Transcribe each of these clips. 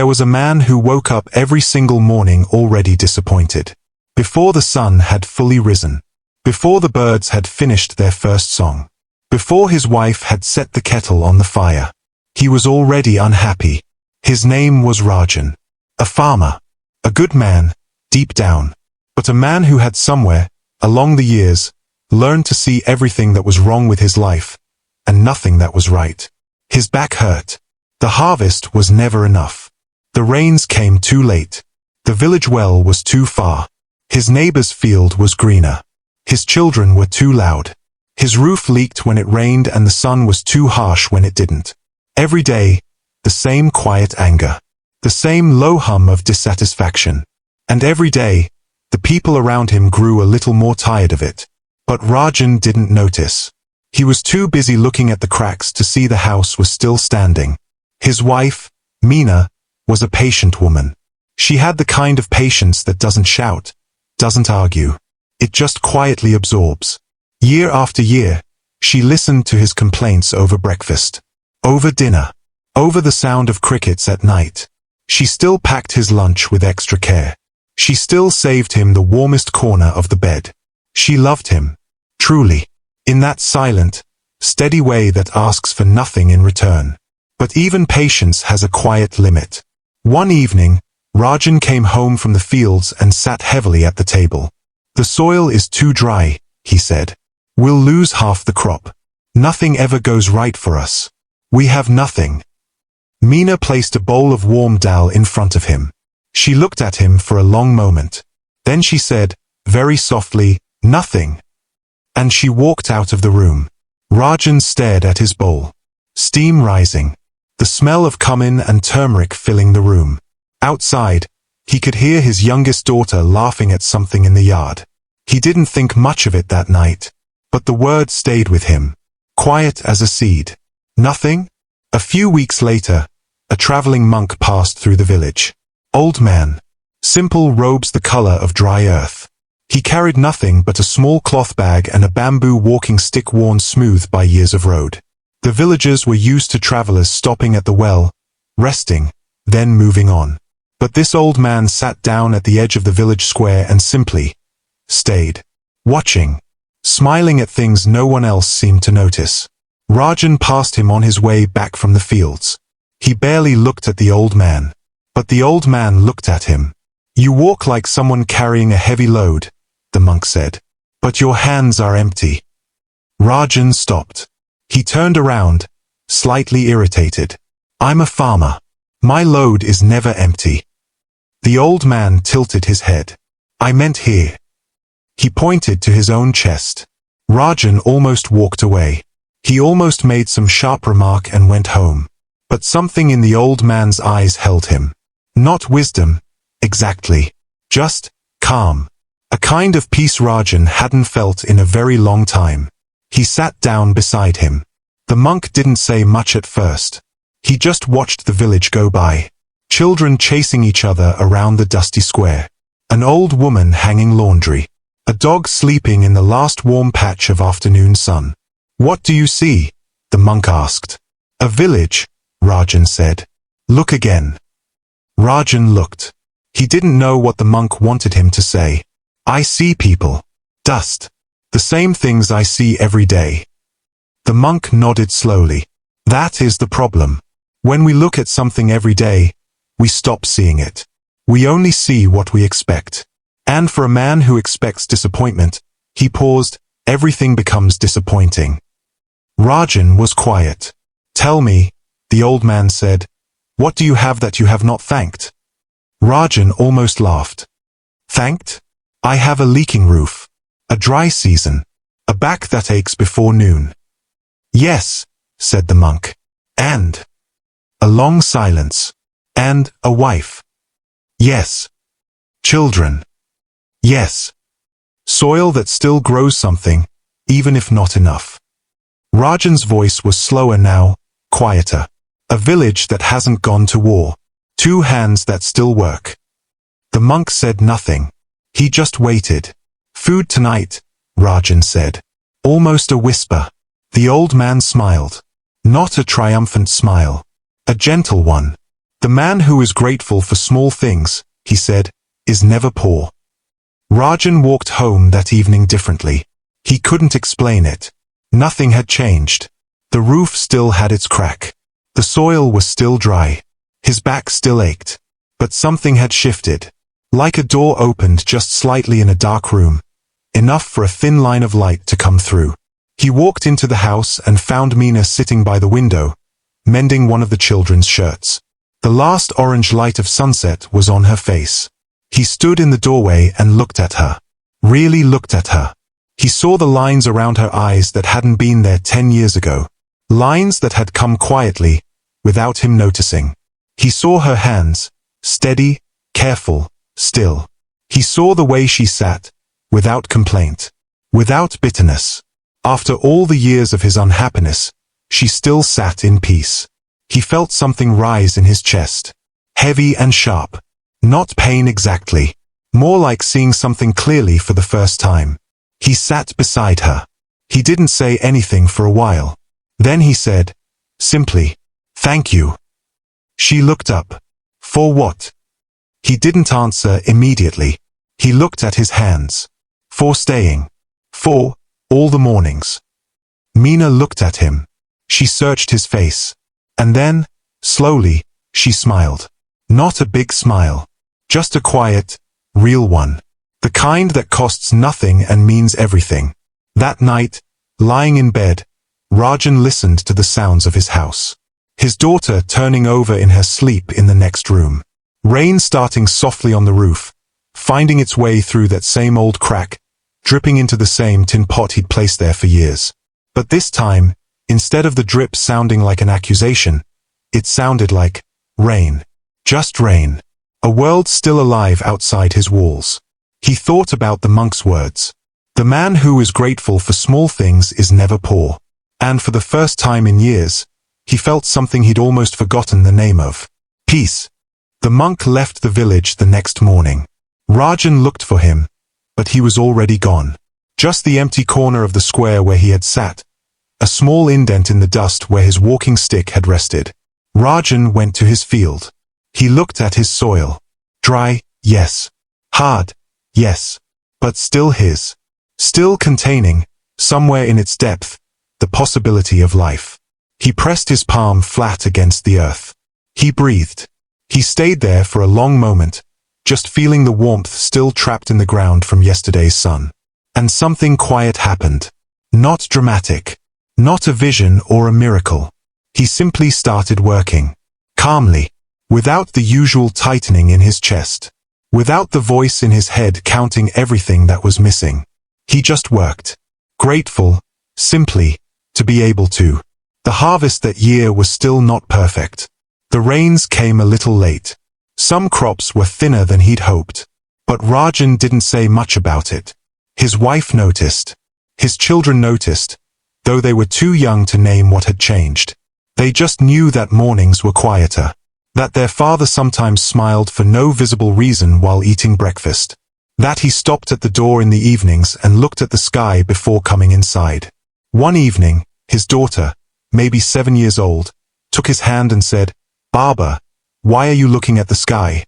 There was a man who woke up every single morning already disappointed. Before the sun had fully risen. Before the birds had finished their first song. Before his wife had set the kettle on the fire. He was already unhappy. His name was Rajan. A farmer. A good man, deep down. But a man who had somewhere, along the years, learned to see everything that was wrong with his life, and nothing that was right. His back hurt. The harvest was never enough. The rains came too late. The village well was too far. His neighbor's field was greener. His children were too loud. His roof leaked when it rained and the sun was too harsh when it didn't. Every day, the same quiet anger. The same low hum of dissatisfaction. And every day, the people around him grew a little more tired of it. But Rajan didn't notice. He was too busy looking at the cracks to see the house was still standing. His wife, Meena, was a patient woman. She had the kind of patience that doesn't shout, doesn't argue. It just quietly absorbs. Year after year, she listened to his complaints over breakfast, over dinner, over the sound of crickets at night. She still packed his lunch with extra care. She still saved him the warmest corner of the bed. She loved him, truly, in that silent, steady way that asks for nothing in return. But even patience has a quiet limit. One evening, Rajan came home from the fields and sat heavily at the table. "The soil is too dry," he said. "We'll lose half the crop. Nothing ever goes right for us. We have nothing." Meena placed a bowl of warm dal in front of him. She looked at him for a long moment. Then she said, very softly, "Nothing." And she walked out of the room. Rajan stared at his bowl. Steam rising. The smell of cumin and turmeric filling the room. Outside, he could hear his youngest daughter laughing at something in the yard. He didn't think much of it that night. But the word stayed with him. Quiet as a seed. Nothing? A few weeks later, a traveling monk passed through the village. Old man. Simple robes the color of dry earth. He carried nothing but a small cloth bag and a bamboo walking stick worn smooth by years of road. The villagers were used to travelers stopping at the well, resting, then moving on. But this old man sat down at the edge of the village square and simply stayed, watching, smiling at things no one else seemed to notice. Rajan passed him on his way back from the fields. He barely looked at the old man. But the old man looked at him. "You walk like someone carrying a heavy load," the monk said. "But your hands are empty." Rajan stopped. He turned around, slightly irritated. "I'm a farmer. My load is never empty." The old man tilted his head. "I meant here." He pointed to his own chest. Rajan almost walked away. He almost made some sharp remark and went home. But something in the old man's eyes held him. Not wisdom, exactly. Just calm. A kind of peace Rajan hadn't felt in a very long time. He sat down beside him. The monk didn't say much at first. He just watched the village go by. Children chasing each other around the dusty square. An old woman hanging laundry. A dog sleeping in the last warm patch of afternoon sun. "What do you see?" the monk asked. "A village," Rajan said. "Look again." Rajan looked. He didn't know what the monk wanted him to say. "I see people. Dust. The same things I see every day." The monk nodded slowly. "That is the problem. When we look at something every day, we stop seeing it. We only see what we expect. And for a man who expects disappointment," he paused, "everything becomes disappointing." Rajan was quiet. "Tell me," the old man said, "what do you have that you have not thanked?" Rajan almost laughed. "Thanked? I have a leaking roof. A dry season. A back that aches before noon." "Yes," said the monk. "And?" A long silence. "And a wife." "Yes." "Children." "Yes." "Soil that still grows something, even if not enough." Rajan's voice was slower now, quieter. "A village that hasn't gone to war. 2 hands that still work." The monk said nothing. He just waited. "Food tonight," Rajan said. Almost a whisper. The old man smiled. Not a triumphant smile. A gentle one. The man who is grateful for small things, he said, is never poor. Rajan walked home that evening differently. He couldn't explain it. Nothing had changed. The roof still had its crack. The soil was still dry. His back still ached. But something had shifted. Like a door opened just slightly in a dark room. Enough for a thin line of light to come through. He walked into the house and found Mina sitting by the window, mending one of the children's shirts. The last orange light of sunset was on her face. He stood in the doorway and looked at her. Really looked at her. He saw the lines around her eyes that hadn't been there 10 years ago. Lines that had come quietly, without him noticing. He saw her hands, steady, careful, still. He saw the way she sat, without complaint, without bitterness. After all the years of his unhappiness, she still sat in peace. He felt something rise in his chest. Heavy and sharp. Not pain exactly. More like seeing something clearly for the first time. He sat beside her. He didn't say anything for a while. Then he said, simply, "Thank you." She looked up. For what? He didn't answer immediately. He looked at his hands. For staying. For all the mornings. Mina looked at him. She searched his face. And then, slowly, she smiled. Not a big smile. Just a quiet, real one. The kind that costs nothing and means everything. That night, lying in bed, Rajan listened to the sounds of his house. His daughter turning over in her sleep in the next room. Rain starting softly on the roof, finding its way through that same old crack, dripping into the same tin pot he'd placed there for years. But this time, instead of the drip sounding like an accusation, it sounded like rain. Just rain. A world still alive outside his walls. He thought about the monk's words. The man who is grateful for small things is never poor. And for the first time in years, he felt something he'd almost forgotten the name of. Peace. The monk left the village the next morning. Rajan looked for him, but he was already gone. Just the empty corner of the square where he had sat. A small indent in the dust where his walking stick had rested. Rajan went to his field. He looked at his soil. Dry, yes. Hard, yes. But still his. Still containing, somewhere in its depth, the possibility of life. He pressed his palm flat against the earth. He breathed. He stayed there for a long moment, just feeling the warmth still trapped in the ground from yesterday's sun. And something quiet happened. Not dramatic. Not a vision or a miracle. He simply started working. Calmly. Without the usual tightening in his chest. Without the voice in his head counting everything that was missing. He just worked. Grateful, simply, to be able to. The harvest that year was still not perfect. The rains came a little late. Some crops were thinner than he'd hoped. But Rajan didn't say much about it. His wife noticed. His children noticed, though they were too young to name what had changed. They just knew that mornings were quieter. That their father sometimes smiled for no visible reason while eating breakfast. That he stopped at the door in the evenings and looked at the sky before coming inside. One evening, his daughter, maybe 7 years old, took his hand and said, "Baba, why are you looking at the sky?"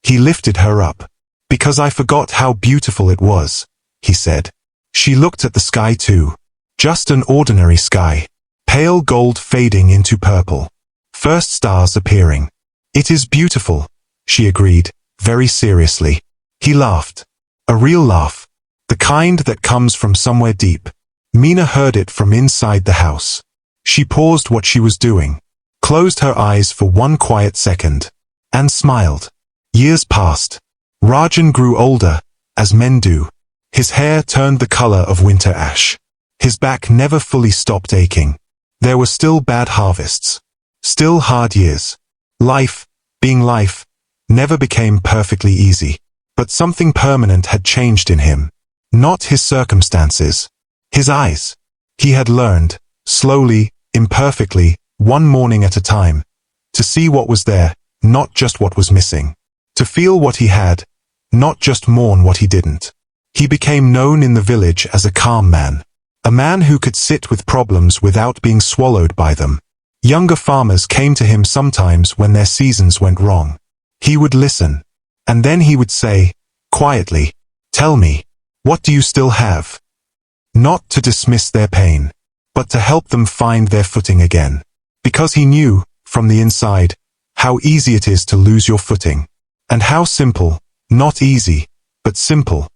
He lifted her up. "Because I forgot how beautiful it was," he said. She looked at the sky too. Just an ordinary sky. Pale gold fading into purple. First stars appearing. "It is beautiful," she agreed, very seriously. He laughed. A real laugh. The kind that comes from somewhere deep. Mina heard it from inside the house. She paused what she was doing, closed her eyes for one quiet second, and smiled. Years passed. Rajan grew older, as men do. His hair turned the color of winter ash. His back never fully stopped aching. There were still bad harvests. Still hard years. Life, being life, never became perfectly easy. But something permanent had changed in him. Not his circumstances. His eyes. He had learned, slowly, imperfectly, one morning at a time, to see what was there, not just what was missing. To feel what he had, not just mourn what he didn't. He became known in the village as a calm man. A man who could sit with problems without being swallowed by them. Younger farmers came to him sometimes when their seasons went wrong. He would listen. And then he would say, quietly, "Tell me, what do you still have?" Not to dismiss their pain, but to help them find their footing again. Because he knew, from the inside, how easy it is to lose your footing. And how simple, not easy, but simple,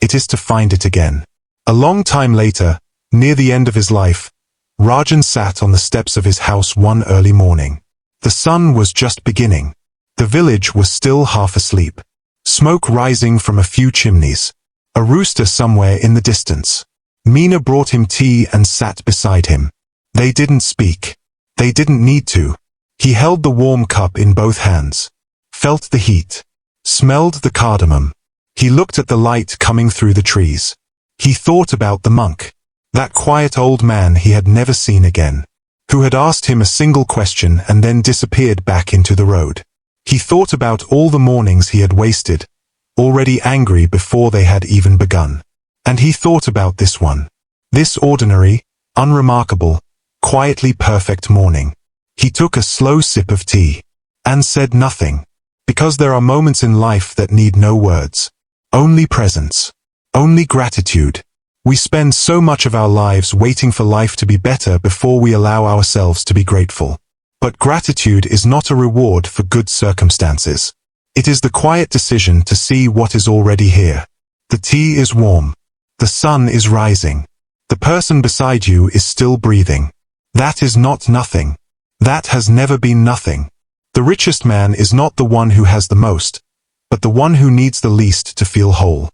it is to find it again. A long time later, near the end of his life, Rajan sat on the steps of his house one early morning. The sun was just beginning. The village was still half asleep. Smoke rising from a few chimneys. A rooster somewhere in the distance. Meena brought him tea and sat beside him. They didn't speak. They didn't need to. He held the warm cup in both hands. Felt the heat. Smelled the cardamom. He looked at the light coming through the trees. He thought about the monk. That quiet old man he had never seen again. Who had asked him a single question and then disappeared back into the road. He thought about all the mornings he had wasted, already angry before they had even begun. And he thought about this one. This ordinary, unremarkable, quietly perfect morning. He took a slow sip of tea. And said nothing. Because there are moments in life that need no words. Only presence. Only gratitude. We spend so much of our lives waiting for life to be better before we allow ourselves to be grateful. But gratitude is not a reward for good circumstances. It is the quiet decision to see what is already here. The tea is warm. The sun is rising. The person beside you is still breathing. That is not nothing. That has never been nothing. The richest man is not the one who has the most, but the one who needs the least to feel whole.